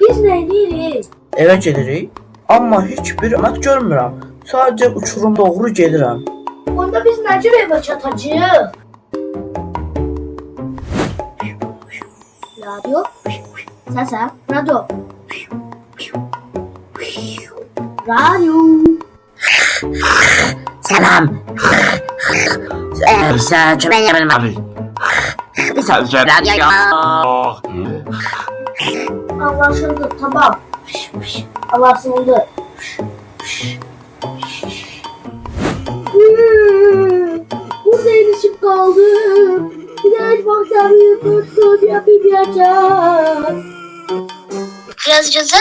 Biz nə edirik? Evə gedirik, amma heç bir əmət görmürəm. Sadəcə uçurum doğru gedirəm. Onda biz nə cür evə çatacağıq? Radyo? Səsə, radyo. Radyo. Selam. Sen kime bilmem. Sadece radyo. Anlaşıldı, tamam. Anlaşıldı. Burada ilişip kaldım. Bir de hiç baktamıyorum, kurtulduğum yapamayacağım. Kızcıza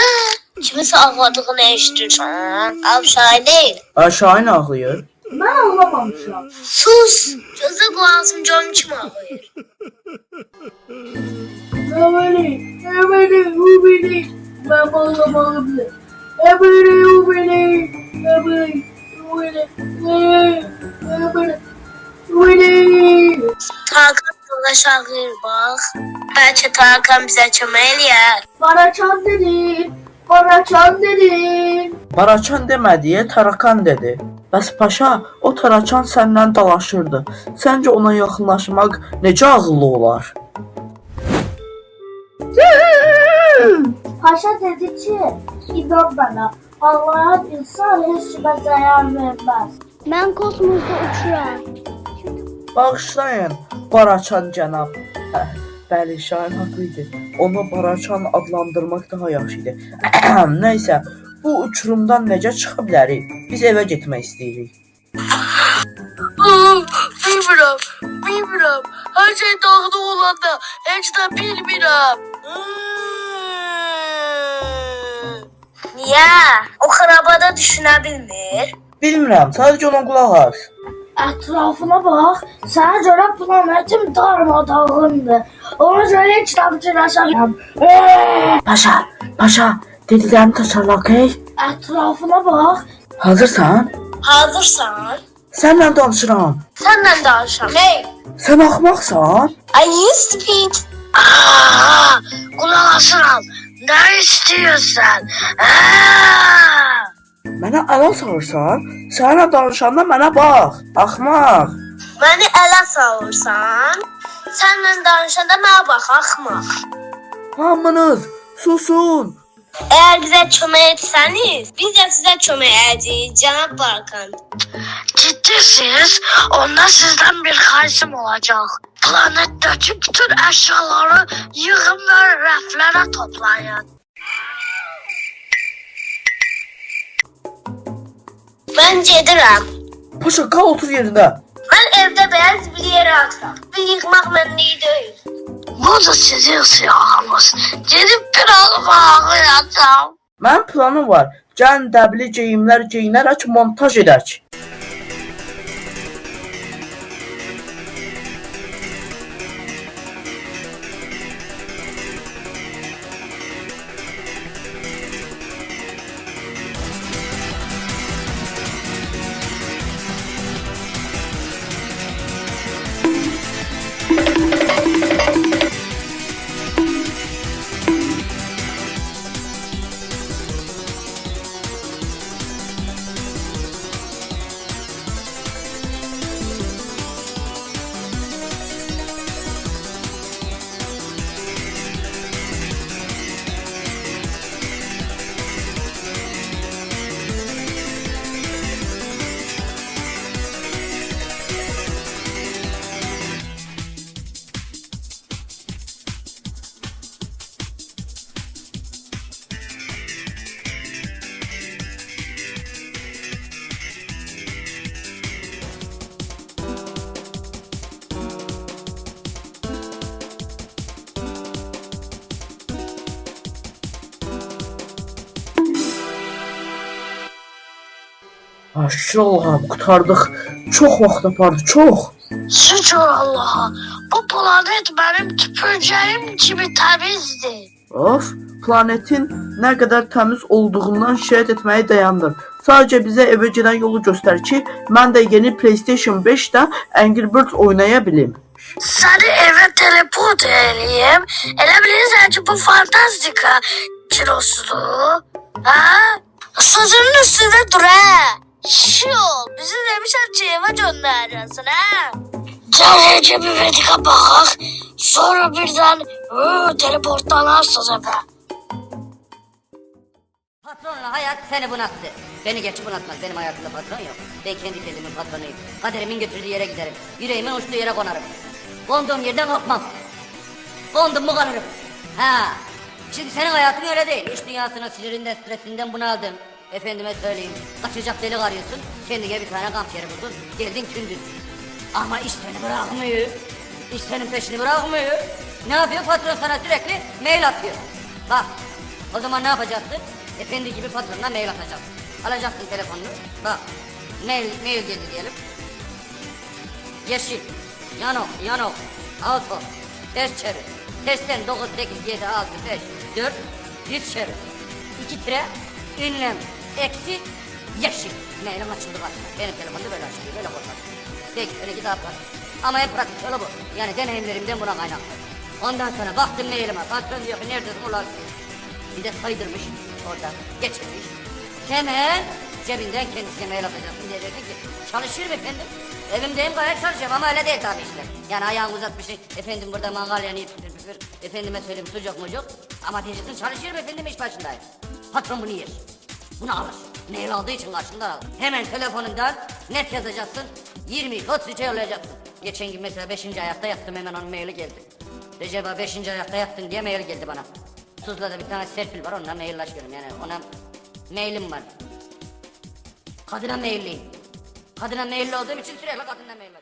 kimisi ağladığını eşitirsən. Şahin değil. Şahin ağlayır. Ben ağlamamışım. Sus. Cızı kulağısın canım kim ağlayır? Emeli, o beni. Ben bağlamalım. Emeli, o beni. Emeli, o beni. Tarkan dolaşağır bak. Belki Tarkan bize kömək eləyər. Baraçan dedin. Baraçan dedin. Baraçan demədiyə tarakan dedi. Bəs paşa, o tarakan səndən dalaşırdı. Səncə ona yaxınlaşmaq necə ağıllı olar? Paşa dedi ki, inan bana. Allah'ın insan hiç kime zarar vermez. Mən kosmosda uçuram. Bağışlayın, Baraçan cənab. Bəli, Şahin haqlıydı. Onu Baraçan adlandırmaq daha yaxşı idi. Nəysə, bu uçurumdan necə çıxa bilərik? Biz evə getmək istəyirik. Bilmirəm. Hər şey dağda olanda heç də bilmirəm. Niyə? O xarabada düşünə bilmir. Bilmirəm, sadəcə ona qulaq as. Etrafına bak. Sana göre planetim darmadağındı. Ona göre hiç tabutlaşamam. Paşa, dediklərimi təsəllə, okey? Etrafına bak. Hazırsan? Hazırsan? Sənlə danışıram. Səndən danışam. Hey! Sən axmaqsan? Are you stupid? Qulaq asıram. Nə istəyirsən? Mənə ələ salırsan? Sənlə danışanda mənə bax. Axmaq. Məni ələ salırsan? Səndən danışanda mənə bax, axmaq. Hamınız susun. Əgər bizə kömək etsəniz, biz də sizə kömək edəcəyik, cənab Barkan. Ciddisiniz? Onda sizdən bir xahişim olacaq. Planetdəki bütün əşyaları yığın və rəflərə toplayın. Mən gedirəm. Paşa, qal otur yerində. Mən evdə bəyaz bir yerə atıram. Bir yıxmaq mənlik deyil. Bu da sizin siyahınız. Gedib bir alıp ağlayacağım. Mənim planım var. Gəlin dəbli geyimlər geyinərək montaj edək. Şükür Allah'a, qurtardıq. Çox vaxt apardı, çox. Şükür Allah'a. Bu planet benim tüpürcəyim kimi təmizdir. Of, planetin nə qədər təmiz olduğundan şikayət etməyi dayandır. Sadəcə bizə evə gedən yolu göstər ki, mən də yeni PlayStation 5-də Angry Birds oynaya bilim. səni evə teleport eləyim. Elə bilirsən ki, bu fantastika kilosudur. Ha? Sözünün üstünde dur ha. Şol, bizi demişler ki eve gönderiyorsun ha. Gel önce bir vertika bakak. Sonra birden teleportlarsınız eve. Patronla hayat seni bunattı. Beni geçip bunatmaz. Benim hayatımda patron yok. Ben kendi kendimin patronuyum. Kaderimin götürdüğü yere giderim. Yüreğimin uçtuğu yere konarım. Konduğum yerden kopmam. Kondum mu kalırım. Ha. Şimdi senin hayatın öyle değil. İş dünyasının sinirinden, stresinden bunaldın. Efendime söyleyeyim. Kaçacak delik arıyorsun. Kendine bir tane kamp yeri buldun. Geldin gündüz. Ama iş seni bırakmıyor. İş senin peşini bırakmıyor. Ne yapıyor? Patron sana sürekli mail atıyor. Bak. O zaman ne yapacaksın? Efendi gibi patronuna mail atacaksın. Alacaksın telefonunu. Bak. Mail geldi diyelim. Yeşil. Yanok. Auto. Ters çevir. Tersten 9, 8, 7, 6, 5, 4, 100 çevir. 2 tire, ünlem, eksi, yeşil. Mailin açıldı karşıma. Benim telefonda böyle açılıyor, böyle korkar. Peki, öyle git abla. Ama en pratik yolu bu. Yani deneyimlerimden buna kaynaklı. Ondan sonra baktım mailime. Patron diyor ki neredesin ulan? Bir de saydırmış orada. Geçirmiş. Hemen cebinden kendisine mail atacaksın diye dedi ki çalışır mı efendim? Evimdeyim gayet çalışıyorum ama öyle değil tabii işte. Yani ayağını uzatmışsın. Efendim burada mangal yanıyor. Efendime söyleyeyim sucuk mucuk. Ama diyeceksin çalışır mı efendim iş başındayım. Patron bunu yer. Bunu alır. Mail aldığı için karşından alır. Hemen telefonundan net yazacaksın. 20-33'e yollayacaksın. Geçen gün mesela 5. ayakta yattım hemen onun maili geldi. Recep abi 5. ayakta yattın diye mail geldi bana. Tuzla'da bir tane Serpil var onunla maillaşıyorum yani ona mailim var. Kadına mailliyim. Kadına mailli olduğum için sürekli kadınla mail var.